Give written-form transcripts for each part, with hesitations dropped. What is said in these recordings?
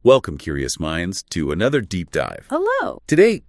Welcome, curious minds, to another deep dive. Hello. Today,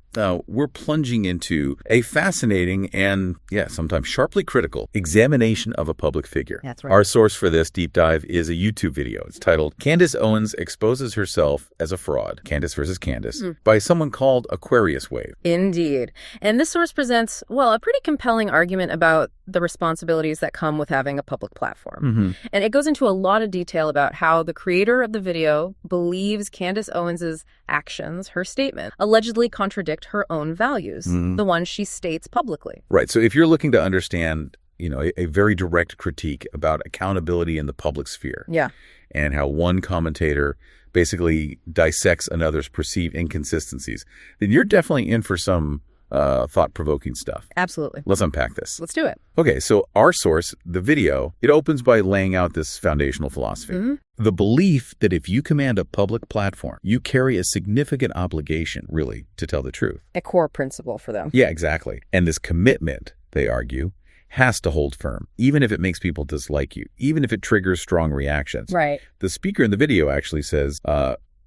we're plunging into a fascinating and, sometimes sharply critical examination of a public figure. That's right. Our source for this deep dive is a YouTube video. It's titled Candace Owens Exposes Herself as a Fraud, Candace versus Candace, by someone called Aquarius Waive. Indeed. And this source presents, a pretty compelling argument about the responsibilities that come with having a public platform. And it goes into a lot of detail about how the creator of the video believes Candace Owens's actions, her statement, allegedly contradict her own values, the ones she states publicly. Right. So if you're looking to understand, a very direct critique about accountability in the public sphere. Yeah. And how one commentator basically dissects another's perceived inconsistencies, then you're definitely in for some thought-provoking stuff. Absolutely. Let's unpack this. Let's do it. Okay, so our source, the video, it opens by laying out this foundational philosophy. The belief that if you command a public platform, you carry a significant obligation, really, to tell the truth. A core principle for them. Yeah, exactly. And this commitment, they argue, has to hold firm, even if it makes people dislike you, even if it triggers strong reactions. Right. The speaker in the video actually says,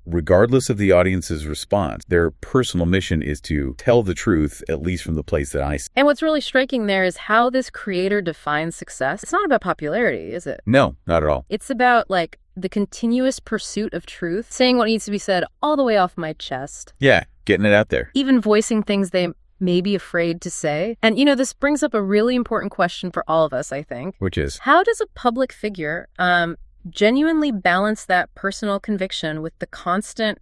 regardless of the audience's response, their personal mission is to tell the truth, at least from the place that I see. And what's really striking there is how this creator defines success. It's not about popularity, is it? No, not at all. It's about, the continuous pursuit of truth, saying what needs to be said all the way off my chest. Yeah, getting it out there. Even voicing things they may be afraid to say. And, this brings up a really important question for all of us, I think. Which is? How does a public figure genuinely balance that personal conviction with the constant,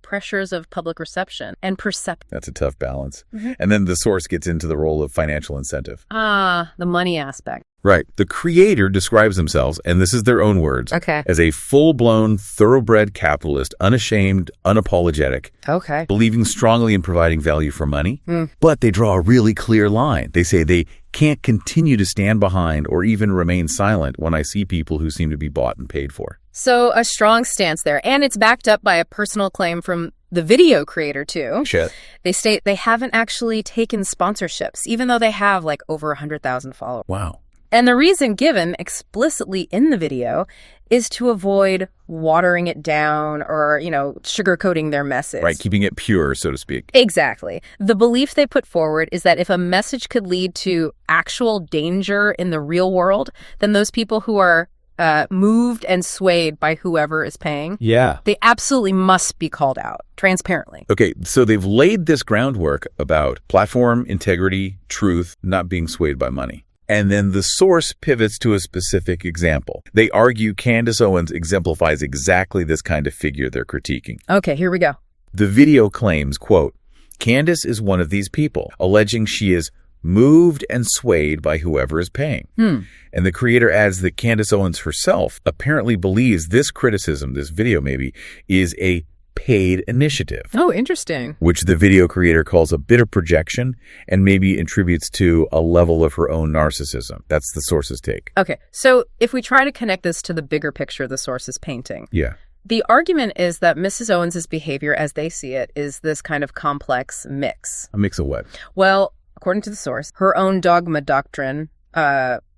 pressures of public reception and perception? That's a tough balance. And then the source gets into the role of financial incentive. The money aspect. Right. The creator describes themselves, and this is their own words, Okay. as a full-blown, thoroughbred capitalist, unashamed, unapologetic, Okay. believing strongly in providing value for money. But they draw a really clear line. They say they can't continue to stand behind or even remain silent when I see people who seem to be bought and paid for. So a strong stance there. And it's backed up by a personal claim from the video creator, too. Shit. They state they haven't actually taken sponsorships, even though they have over 100,000 followers. Wow. And the reason given explicitly in the video is to avoid watering it down or, sugarcoating their message. Right, keeping it pure, so to speak. Exactly. The belief they put forward is that if a message could lead to actual danger in the real world, then those people who are moved and swayed by whoever is paying, they absolutely must be called out transparently. Okay, so they've laid this groundwork about platform integrity, truth, not being swayed by money. And then the source pivots to a specific example. They argue Candace Owens exemplifies exactly this kind of figure they're critiquing. Okay, here we go. The video claims, quote, Candace is one of these people, alleging she is moved and swayed by whoever is paying. And the creator adds that Candace Owens herself apparently believes this criticism, this video maybe, is a paid initiative. Oh, interesting. Which the video creator calls a bit of projection and maybe attributes to a level of her own narcissism. That's the source's take. Okay, so if we try to connect this to the bigger picture the source is painting. Yeah. The argument is that Mrs. Owens's behavior, as they see it, is this kind of complex mix. A mix of what? Well, according to the source, her own dogma doctrine,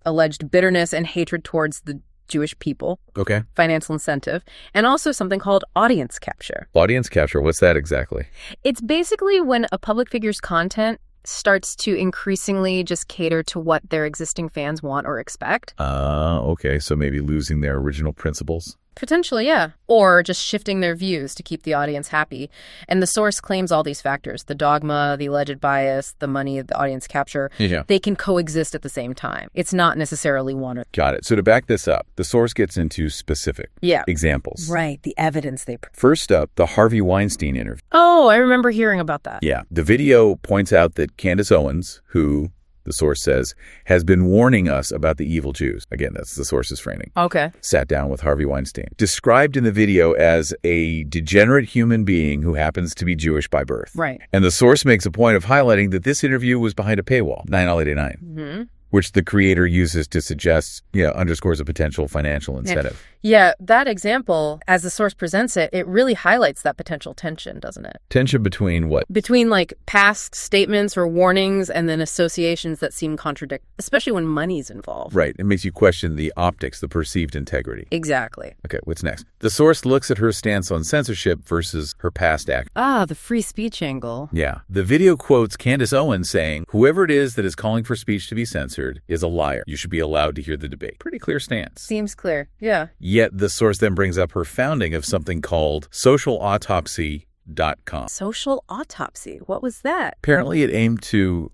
alleged bitterness and hatred towards the Jewish people. Okay. Financial incentive. And also something called audience capture. Audience capture, what's that exactly? It's basically when a public figure's content starts to increasingly just cater to what their existing fans want or expect. Okay. So maybe losing their original principles? Potentially, yeah. Or just shifting their views to keep the audience happy. And the source claims all these factors, the dogma, the alleged bias, the money, the audience capture, they can coexist at the same time. It's not necessarily one or... Got it. So to back this up, the source gets into specific examples. Right, the evidence they... First up, the Harvey Weinstein interview. Oh, I remember hearing about that. Yeah. The video points out that Candace Owens, who... the source says, has been warning us about the evil Jews. Again, that's the source's framing. Okay. Sat down with Harvey Weinstein. Described in the video as a degenerate human being who happens to be Jewish by birth. Right. And the source makes a point of highlighting that this interview was behind a paywall, $9.89. which the creator uses to suggest, underscores a potential financial incentive. Yeah, that example, as the source presents it, it really highlights that potential tension, doesn't it? Tension between what? Between like past statements or warnings and then associations that seem contradictory, especially when money's involved. Right. It makes you question the optics, the perceived integrity. Exactly. Okay, what's next? The source looks at her stance on censorship versus her past act. Ah, the free speech angle. Yeah. The video quotes Candace Owens saying, "Whoever it is that is calling for speech to be censored is a liar. You should be allowed to hear the debate." Pretty clear stance. Seems clear. Yeah. Yet the source then brings up her founding of something called socialautopsy.com. Social autopsy. What was that? Apparently it aimed to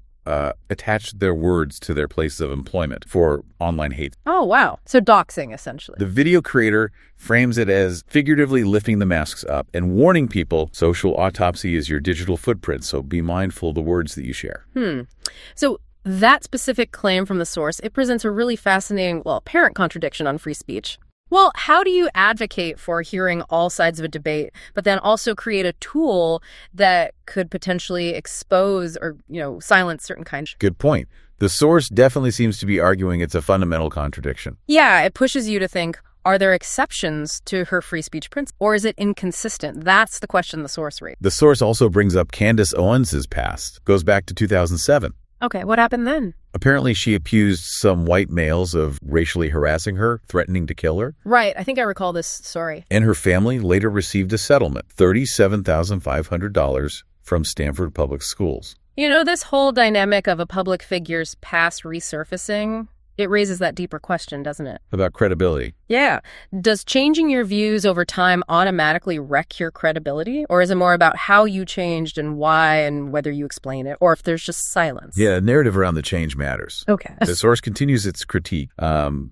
attach their words to their places of employment for online hate. Oh, wow. So doxing, essentially. The video creator frames it as figuratively lifting the masks up and warning people social autopsy is your digital footprint, so be mindful of the words that you share. So that specific claim from the source, it presents a really fascinating, apparent contradiction on free speech. Well, how do you advocate for hearing all sides of a debate, but then also create a tool that could potentially expose or, silence certain kinds? Good point. The source definitely seems to be arguing it's a fundamental contradiction. Yeah, it pushes you to think, are there exceptions to her free speech principle, or is it inconsistent? That's the question the source raised. The source also brings up Candace Owens' past. Goes back to 2007. Okay, what happened then? Apparently, she accused some white males of racially harassing her, threatening to kill her. Right. I think I recall this story. And her family later received a settlement, $37,500 from Stanford Public Schools. This whole dynamic of a public figure's past resurfacing, it raises that deeper question, doesn't it? About credibility. Yeah. Does changing your views over time automatically wreck your credibility? Or is it more about how you changed and why and whether you explain it, or if there's just silence? Yeah, narrative around the change matters. Okay. The source continues its critique,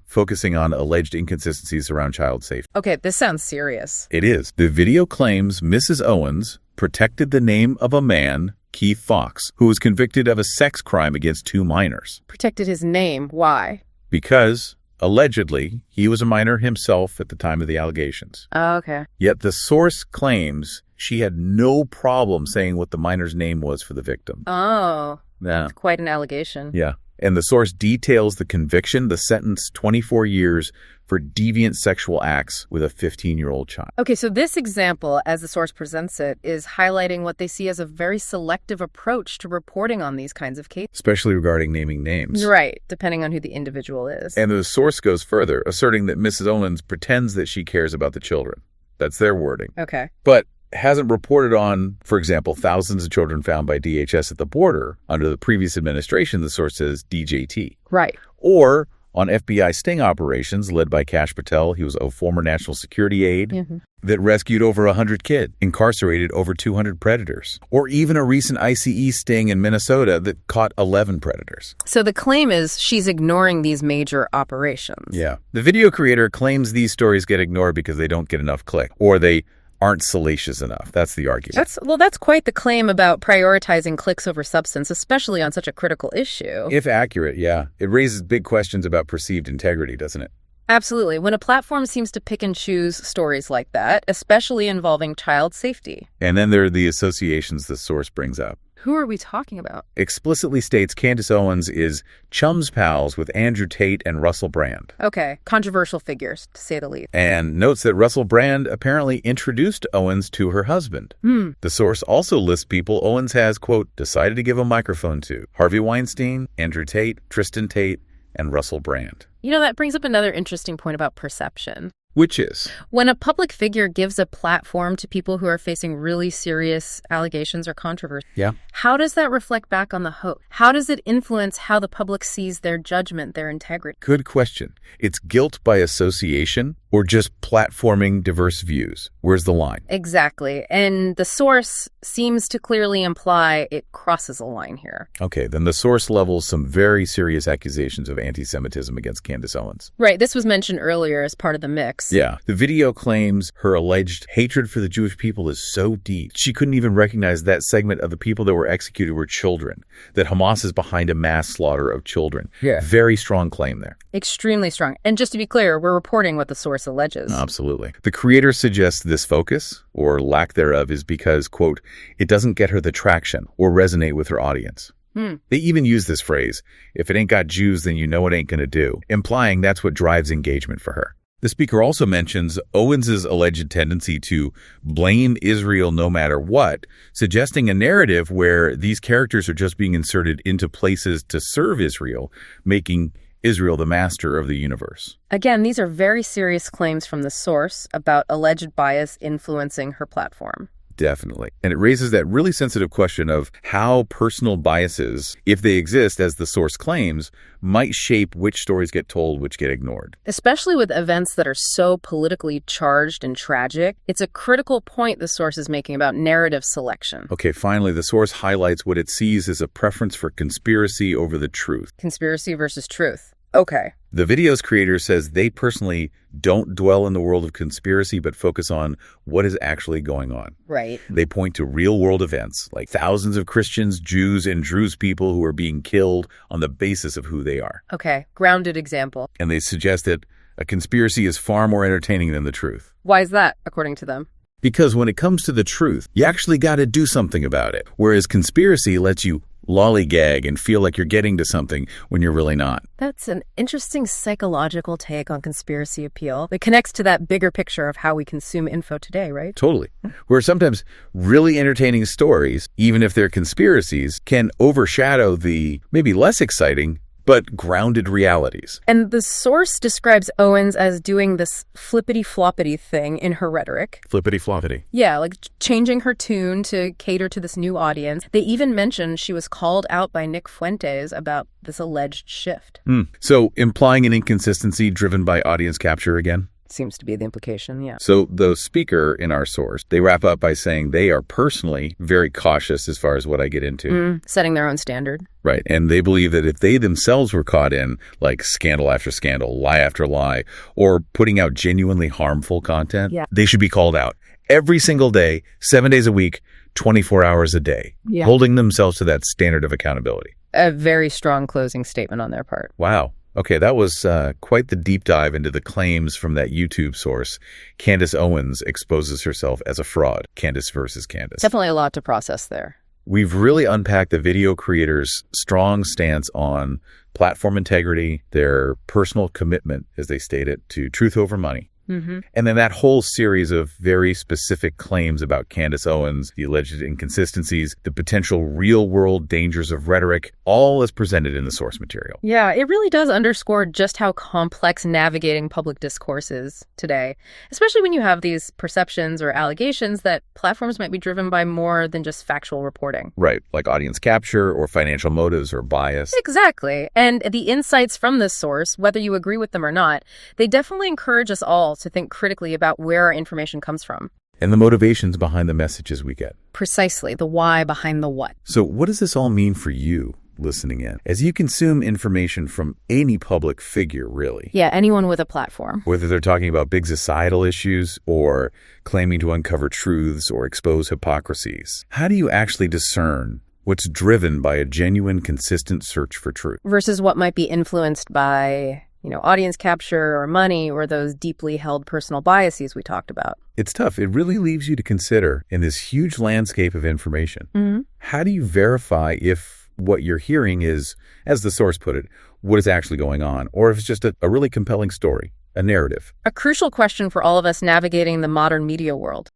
focusing on alleged inconsistencies around child safety. Okay, this sounds serious. It is. The video claims Mrs. Owens protected the name of a man, Keith Fox, who was convicted of a sex crime against 2 minors. Protected his name. Why? Because, allegedly, he was a minor himself at the time of the allegations. Oh, okay. Yet the source claims she had no problem saying what the minor's name was for the victim. Oh, yeah. That's quite an allegation. Yeah. And the source details the conviction, the sentence, 24 years for deviant sexual acts with a 15-year-old child. Okay, so this example, as the source presents it, is highlighting what they see as a very selective approach to reporting on these kinds of cases. Especially regarding naming names. Right, depending on who the individual is. And the source goes further, asserting that Mrs. Owens pretends that she cares about the children. That's their wording. Okay. But hasn't reported on, for example, thousands of children found by DHS at the border under the previous administration, the source says DJT. Right. Or on FBI sting operations led by Kash Patel, he was a former national security aide, that rescued over 100 kids, incarcerated over 200 predators. Or even a recent ICE sting in Minnesota that caught 11 predators. So the claim is she's ignoring these major operations. Yeah. The video creator claims these stories get ignored because they don't get enough click, or they aren't salacious enough. That's the argument. That's quite the claim about prioritizing clicks over substance, especially on such a critical issue. If accurate, yeah. It raises big questions about perceived integrity, doesn't it? Absolutely. When a platform seems to pick and choose stories like that, especially involving child safety. And then there are the associations the source brings up. Who are we talking about? Explicitly states Candace Owens is chums pals with Andrew Tate and Russell Brand. Okay, controversial figures, to say the least. And notes that Russell Brand apparently introduced Owens to her husband. The source also lists people Owens has, quote, decided to give a microphone to. Harvey Weinstein, Andrew Tate, Tristan Tate, and Russell Brand. That brings up another interesting point about perception. Which is? When a public figure gives a platform to people who are facing really serious allegations or controversy, how does that reflect back on the host? How does it influence how the public sees their judgment, their integrity? Good question. It's guilt by association or just platforming diverse views? Where's the line? Exactly. And the source seems to clearly imply it crosses a line here. Okay, then the source levels some very serious accusations of anti-Semitism against Candace Owens. Right. This was mentioned earlier as part of the mix. Yeah. The video claims her alleged hatred for the Jewish people is so deep, she couldn't even recognize that segment of the people that were executed were children, that Hamas is behind a mass slaughter of children. Yeah. Very strong claim there. Extremely strong. And just to be clear, we're reporting what the source alleges. Absolutely. The creator suggests this focus, or lack thereof, is because, quote, it doesn't get her the traction or resonate with her audience. They even use this phrase, if it ain't got Jews, then you know it ain't going to do, implying that's what drives engagement for her. The speaker also mentions Owens's alleged tendency to blame Israel no matter what, suggesting a narrative where these characters are just being inserted into places to serve Israel, making Israel the master of the universe. Again, these are very serious claims from the source about alleged bias influencing her platform. Definitely. And it raises that really sensitive question of how personal biases, if they exist as the source claims, might shape which stories get told, which get ignored. Especially with events that are so politically charged and tragic, it's a critical point the source is making about narrative selection. Okay, finally, the source highlights what it sees as a preference for conspiracy over the truth. Conspiracy versus truth. Okay. The video's creator says they personally don't dwell in the world of conspiracy, but focus on what is actually going on. Right. They point to real-world events, like thousands of Christians, Jews, and Druze people who are being killed on the basis of who they are. Okay. Grounded example. And they suggest that a conspiracy is far more entertaining than the truth. Why is that, according to them? Because when it comes to the truth, you actually got to do something about it, whereas conspiracy lets you lollygag and feel like you're getting to something when you're really not. That's an interesting psychological take on conspiracy appeal that connects to that bigger picture of how we consume info today, right? Totally. Where sometimes really entertaining stories, even if they're conspiracies, can overshadow the maybe less exciting but grounded realities. And the source describes Owens as doing this flippity-floppity thing in her rhetoric. Flippity-floppity. Yeah, like changing her tune to cater to this new audience. They even mentioned she was called out by Nick Fuentes about this alleged shift. So implying an inconsistency driven by audience capture again? Seems to be the implication, yeah. So the speaker in our source, they wrap up by saying they are personally very cautious as far as what I get into. Setting their own standard. Right. And they believe that if they themselves were caught in like scandal after scandal, lie after lie, or putting out genuinely harmful content, they should be called out every single day, 7 days a week, 24 hours a day, holding themselves to that standard of accountability. A very strong closing statement on their part. Wow. Okay, that was quite the deep dive into the claims from that YouTube source. Candace Owens exposes herself as a fraud. Candace versus Candace. Definitely a lot to process there. We've really unpacked the video creator's strong stance on platform integrity, their personal commitment, as they state it, to truth over money. And then that whole series of very specific claims about Candace Owens, the alleged inconsistencies, the potential real-world dangers of rhetoric, all as presented in the source material. Yeah, it really does underscore just how complex navigating public discourse is today, especially when you have these perceptions or allegations that platforms might be driven by more than just factual reporting. Right, like audience capture or financial motives or bias. Exactly. And the insights from this source, whether you agree with them or not, they definitely encourage us all to think critically about where our information comes from. And the motivations behind the messages we get. Precisely, the why behind the what. So what does this all mean for you listening in? As you consume information from any public figure, really. Yeah, anyone with a platform. Whether they're talking about big societal issues or claiming to uncover truths or expose hypocrisies. How do you actually discern what's driven by a genuine, consistent search for truth? Versus what might be influenced by audience capture or money or those deeply held personal biases we talked about. It's tough. It really leaves you to consider in this huge landscape of information. How do you verify if what you're hearing is, as the source put it, what is actually going on, or if it's just a really compelling story, a narrative? A crucial question for all of us navigating the modern media world.